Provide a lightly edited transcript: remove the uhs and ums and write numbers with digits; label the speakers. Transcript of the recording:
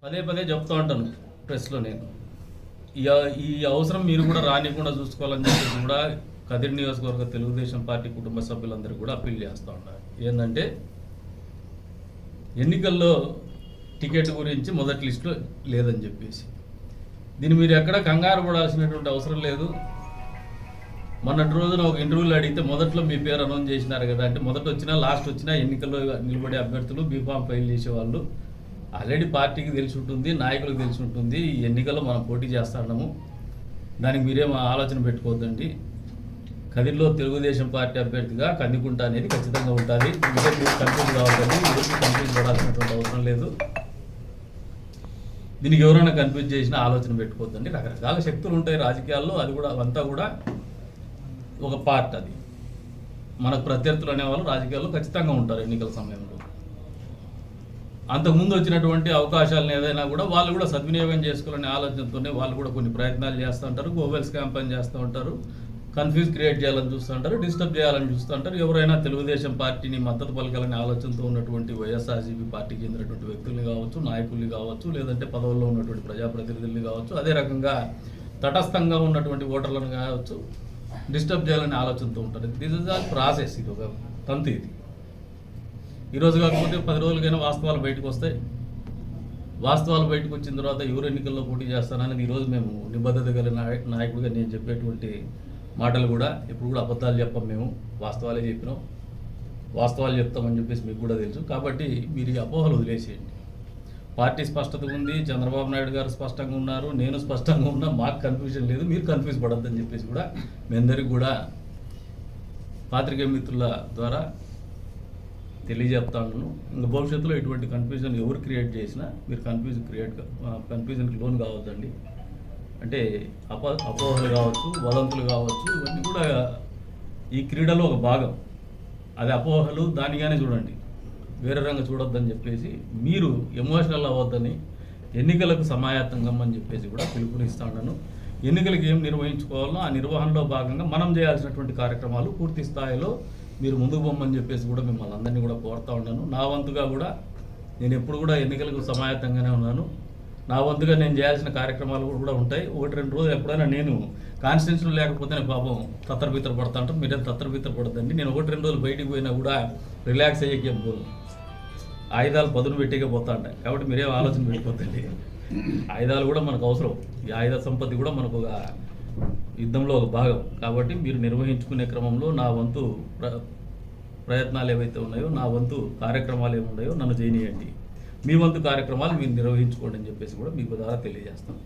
Speaker 1: పదే పదే చెప్తూ ఉంటాను ప్రెస్లో నేను ఈ అవసరం మీరు కూడా రానికుండా చూసుకోవాలని చెప్పి కూడా కదిరి నియోజకవర్గ తెలుగుదేశం పార్టీ కుటుంబ సభ్యులందరూ కూడా అప్పీల్ చేస్తూ ఉన్నారు. ఏంటంటే ఎన్నికల్లో టికెట్ గురించి మొదటి లిస్టులో లేదని చెప్పేసి దీన్ని మీరు ఎక్కడ కంగారు పడాల్సినటువంటి అవసరం లేదు. మొన్నటి రోజున ఒక ఇంటర్వ్యూలో అడిగితే మొదట్లో మీ పేరు అనౌన్స్ చేసినారు కదా అంటే మొదట వచ్చినా లాస్ట్ వచ్చినా ఎన్నికల్లో నిలబడే అభ్యర్థులు బీఫామ్ ఫైల్ చేసేవాళ్ళు ఆల్రెడీ పార్టీకి తెలిసి ఉంటుంది, నాయకులకు తెలిసి ఉంటుంది. ఈ ఎన్నికల్లో మనం పోటీ చేస్తున్నాము, దానికి మీరేం ఆలోచన పెట్టుకోవద్దండి. కదిరిలో తెలుగుదేశం పార్టీ అభ్యర్థిగా కందికుంట అనేది ఖచ్చితంగా ఉంటుంది. ఇదే మీరు కన్ఫ్యూజ్ కావద్దండి, ఎవరికి కన్ఫ్యూజ్ పడాల్సినటువంటి అవసరం లేదు. దీనికి ఎవరైనా కన్ఫ్యూజ్ చేసినా ఆలోచన పెట్టుకోవద్దండి. రకరకాల శక్తులు ఉంటాయి రాజకీయాల్లో, అది కూడా అంతా కూడా ఒక పార్ట్. అది మనకు ప్రత్యర్థులు అనేవాళ్ళు రాజకీయాల్లో ఖచ్చితంగా ఉంటారు ఎన్నికల సమయంలో. అంతకుముందు వచ్చినటువంటి అవకాశాలను ఏదైనా కూడా వాళ్ళు కూడా సద్వినియోగం చేసుకోవాలనే ఆలోచనతోనే వాళ్ళు కూడా కొన్ని ప్రయత్నాలు చేస్తూ ఉంటారు, గోబెల్స్ క్యాంపెయిన్ చేస్తూ ఉంటారు, కన్ఫ్యూజ్ క్రియేట్ చేయాలని చూస్తూ ఉంటారు, డిస్టర్బ్ చేయాలని చూస్తూ ఉంటారు. ఎవరైనా తెలుగుదేశం పార్టీని మద్దతు పలకాలనే ఆలోచనతో ఉన్నటువంటి వైఎస్ఆర్సీపీ పార్టీకి చెందినటువంటి వ్యక్తుల్ని కావచ్చు, నాయకుల్ని కావచ్చు, లేదంటే పదవుల్లో ఉన్నటువంటి ప్రజాప్రతినిధుల్ని కావచ్చు, అదే రకంగా తటస్థంగా ఉన్నటువంటి ఓటర్లను కావచ్చు డిస్టర్బ్ చేయాలనే ఆలోచనతో ఉంటారు. This is all process. ఇది ఒక తంతు. ఇది ఈరోజు కాకపోతే 10 రోజులకైనా వాస్తవాలు బయటకు వస్తాయి. వాస్తవాలు బయటకు వచ్చిన తర్వాత ఎవరు ఎన్నికల్లో పోటీ చేస్తాననేది ఈరోజు మేము నిబద్ధత కలిగిన నాయకుడిగా నేను చెప్పేటువంటి మాటలు కూడా ఎప్పుడు కూడా అబద్ధాలు చెప్పాం. మేము వాస్తవాలే చెప్పినాం, వాస్తవాలు చెప్తామని చెప్పేసి మీకు కూడా తెలుసు. కాబట్టి మీరు ఈ అపోహలు వదిలేసేయండి. పార్టీ స్పష్టత ఉంది, చంద్రబాబు నాయుడు గారు స్పష్టంగా ఉన్నారు, నేను స్పష్టంగా ఉన్నా, మాకు కన్ఫ్యూజన్ లేదు, మీరు కన్ఫ్యూజ్ పడద్దని చెప్పేసి కూడా మీ అందరికీ కూడా పాత్రికేయ మిత్రుల ద్వారా తెలియజేస్తా ఉన్నాను. ఇంకా భవిష్యత్తులో ఇటువంటి కన్ఫ్యూజన్ ఎవరు క్రియేట్ చేసినా మీరు కన్ఫ్యూజన్కి లోన్ కావద్దండి. అంటే అపోహలు కావచ్చు, వదంతులు కావచ్చు, ఇవన్నీ కూడా ఈ క్రీడలో ఒక భాగం. అది అపోహలు దానిగానే చూడండి, వేరే రంగా చూడొద్దని చెప్పేసి మీరు ఎమోషనల్ అవ్వద్దని, ఎన్నికలకు సమాయత్తంగా అని చెప్పేసి కూడా పిలుపునిస్తా ఉన్నాను. ఎన్నికలకు ఏం నిర్వహించుకోవాలో ఆ నిర్వహణలో భాగంగా మనం చేయాల్సినటువంటి కార్యక్రమాలు పూర్తి స్థాయిలో మీరు ముందుకు పోమని చెప్పేసి కూడా మిమ్మల్ని అందరినీ కూడా కోరుతూ ఉన్నాను. నా వంతుగా కూడా నేను ఎప్పుడు కూడా ఎన్నికలకు సమాయత్తంగానే ఉన్నాను. నా వంతుగా నేను చేయాల్సిన కార్యక్రమాలు కూడా ఉంటాయి. 1-2 రోజులు ఎప్పుడైనా నేను కాన్స్టిట్యూన్సీలో లేకపోతే పాపం తత్తరబిత్తర పడతా ఉంటాం. మీరేం తత్తరబిత్తర పడద్దండి. నేను 1-2 రోజులు బయటికి పోయినా కూడా రిలాక్స్ అయ్యేకేం పోను, ఆయుధాలు పదును పెట్టేకే పోతా ఉంటాయి. కాబట్టి మీరేం ఆలోచన పెట్టుకోవద్దండి. ఆయుధాలు కూడా మనకు అవసరం, ఈ ఆయుధ సంపత్తి కూడా మనకు ఒక యుద్ధంలో ఒక భాగం. కాబట్టి మీరు నిర్వహించుకునే క్రమంలో నా వంతు ప్రయత్నాలు ఏవైతే ఉన్నాయో, నా వంతు కార్యక్రమాలు ఏమున్నాయో నన్ను చేయనీయండి. మీ వంతు కార్యక్రమాలు మీరు నిర్వహించుకోండి అని చెప్పేసి కూడా మీకు ద్వారా తెలియజేస్తాను.